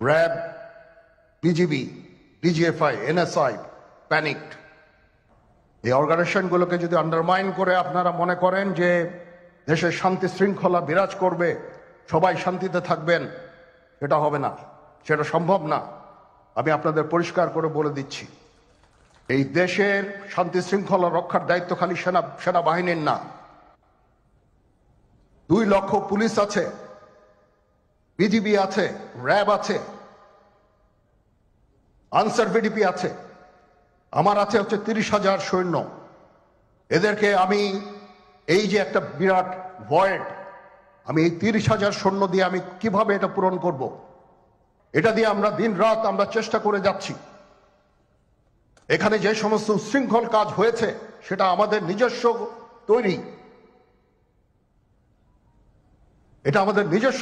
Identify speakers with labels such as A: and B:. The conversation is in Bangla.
A: RAB, BGB, DGFI, NSI panicked. এই অর্গানাইজেশনগুলোকে যদি আন্ডারমাইন করে আপনারা মনে করেন যে দেশের শান্তি শৃঙ্খলা বিরাজ করবে, সবাই শান্তিতে থাকবেন, সেটা হবে না, সেটা সম্ভব না। আমি আপনাদের পরিষ্কার করে বলে দিচ্ছি, এই দেশের শান্তি শৃঙ্খলা রক্ষার দায়িত্ব খালি সেনাবাহিনীর না। 2 লক্ষ পুলিশ আছে, বিজিবি আছে, র্যাব আছে, আনসার ভিডিপি আছে, আমার আছে হচ্ছে 30,000 সৈন্য। এদেরকে আমি এই যে একটা বিরাট ভয়েড, আমি এই 30,000 সৈন্য দিয়ে আমি কিভাবে এটা পূরণ করব? এটা দিয়ে আমরা দিন রাত আমরা চেষ্টা করে যাচ্ছি। এখানে যে সমস্ত উচ্ছৃঙ্খল কাজ হয়েছে সেটা আমাদের নিজস্ব তৈরি, এটা আমাদের নিজস্ব